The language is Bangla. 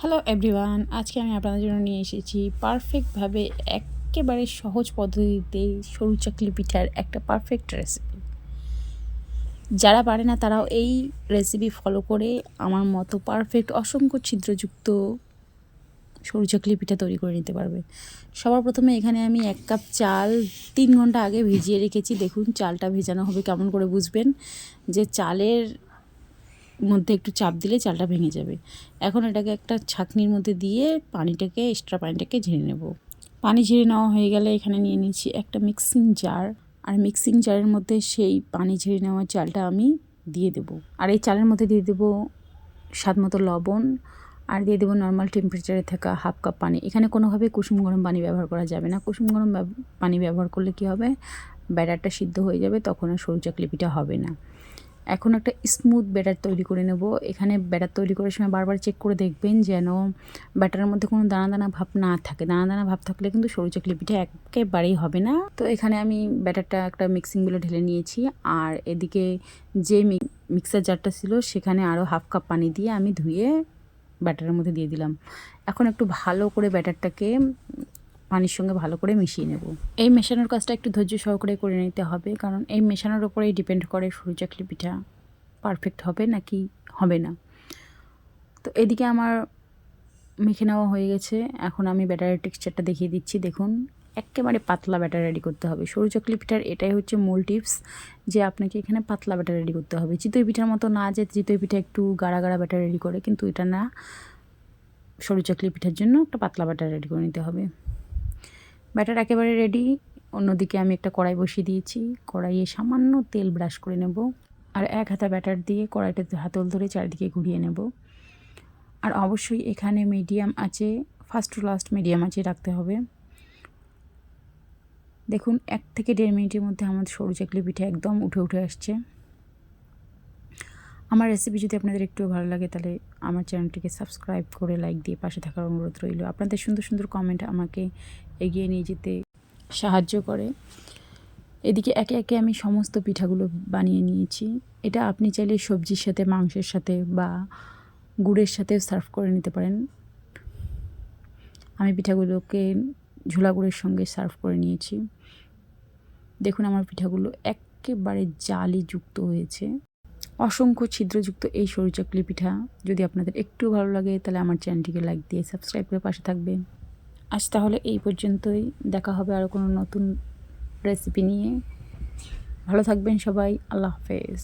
হ্যালো এভরিওয়ান, আজকে আমি আপনাদের জন্য নিয়ে এসেছি পারফেক্টভাবে একেবারে সহজ পদ্ধতিতে সরু চাকলি পিঠার একটা পারফেক্ট রেসিপি। যারা পারে না তারাও এই রেসিপি ফলো করে আমার মতো পারফেক্ট অসংখ্য ছিদ্রযুক্ত সরু চাকলি পিঠা তৈরি করে নিতে পারবে। সবার প্রথমে এখানে আমি 1 কাপ চাল 3 ঘন্টা আগে ভিজিয়ে রেখেছি। দেখুন চালটা ভেজানো হবে, কেমন করে বুঝবেন যে চালের মধ্যে একটু চাপ দিলে চালটা ভেঙে যাবে। এখন এটাকে একটা ছাঁকনির মধ্যে দিয়ে এক্সট্রা পানিটাকে ঝেড়ে নেব। পানি ঝেড়ে নেওয়া হয়ে গেলে এখানে নিয়ে নিচ্ছি একটা মিক্সিং জার, আর মিক্সিং জারের মধ্যে সেই পানি ঝেড়ে নেওয়া চালটা আমি দিয়ে দেব। আর এই চালের মধ্যে দিয়ে দেব স্বাদ মতো লবণ, আর দিয়ে দেবো নর্মাল টেম্পারেচারে থাকা 1/2 কাপ পানি। এখানে কোনোভাবে কুসুম গরম পানি ব্যবহার করা যাবে না। কুসুম গরম পানি ব্যবহার করলে কী হবে, ব্যাটারটা সিদ্ধ হয়ে যাবে, তখন আর সরু চাকলি পিঠা হবে না। এখন একটা স্মুথ ব্যাটার তৈরি করে নেব। এখানে ব্যাটার তৈরি করার সময় বারবার চেক করে দেখবেন যেন ব্যাটারের মধ্যে কোনো দানা দানা ভাব না থাকে। দানা দানা ভাব থাকলে কিন্তু সরু চাকলি পিঠা একেবারেই হবে না। তো এখানে আমি ব্যাটারটা একটা মিক্সিং বলে ঢেলে নিয়েছি, আর এদিকে যে মিক্সার জারটা ছিল সেখানে আরও 1/2 কাপ পানি দিয়ে আমি ধুয়ে ব্যাটারের মধ্যে দিয়ে দিলাম। এখন একটু ভালো করে ব্যাটারটাকে পানির সঙ্গে ভালো করে মিশিয়ে নেব। এই মেশানোর কাজটা একটু ধৈর্য সহকারে করে নিতে হবে, কারণ এই মেশানোর উপরেই ডিপেন্ড করে সরু চাকলি পিঠা পারফেক্ট হবে নাকি হবে না। তো এদিকে আমার মেখে নেওয়া হয়ে গেছে। এখন আমি ব্যাটারের টেক্সচারটা দেখিয়ে দিচ্ছি। দেখুন একেবারে পাতলা ব্যাটার রেডি করতে হবে। সরু চাকলি পিঠার এটাই হচ্ছে মূল টিপস, যে আপনাকে এখানে পাতলা ব্যাটার রেডি করতে হবে। চিতই পিঠার মতো না যে চিতই পিঠা একটু গাঢ়া গাঢ়া ব্যাটার রেডি করে, কিন্তু এটা না। সরু চাকলি পিঠার জন্য একটা পাতলা ব্যাটার রেডি করে নিতে হবে। ব্যাটার একেবারে রেডি। অন্যদিকে আমি একটা কড়াই বসিয়ে দিয়েছি। কড়াইয়ে সামান্য তেল ব্রাশ করে নেব, আর 1 হাতা ব্যাটার দিয়ে কড়াইটাতে হাতল ধরে চারিদিকে ঘুরিয়ে নেব। আর অবশ্যই এখানে মিডিয়াম আঁচে, ফার্স্ট টু লাস্ট মিডিয়াম আঁচে রাখতে হবে। দেখুন 1 থেকে 1.5 মিনিটের মধ্যে আমার সরু চাকলি পিঠা একদম উঠে আসছে। আমার রেসিপি যদি আপনাদের একটু ভালো লাগে তাহলে আমার চ্যানেলটিকে সাবস্ক্রাইব করে লাইক দিয়ে পাশে থাকার অনুরোধ রইল। আপনাদের সুন্দর সুন্দর কমেন্ট আমাকে এগিয়ে নিয়ে যেতে সাহায্য করে। এদিকে একে একে আমি সমস্ত পিঠাগুলো বানিয়ে নিয়েছি। এটা আপনি চাইলে সবজির সাথে, মাংসের সাথে বা গুড়ের সাথেও সার্ভ করে নিতে পারেন। আমি পিঠাগুলোকে ঝোলা গুড়ের সঙ্গে সার্ভ করে নিয়েছি। দেখুন আমার পিঠাগুলো একেবারে জালিযুক্ত হয়েছে। অসংখ্য ছিদ্রযুক্ত এই সরু চাকলি পিঠা যদি আপনাদের একটু ভালো লাগে তাহলে আমার চ্যানেলটিকে লাইক দিয়ে সাবস্ক্রাইব করে পাশে থাকবেন। আজ তাহলে এই পর্যন্তই। দেখা হবে আরও কোনো নতুন রেসিপি নিয়ে। ভালো থাকবেন সবাই। আল্লাহ হাফেজ।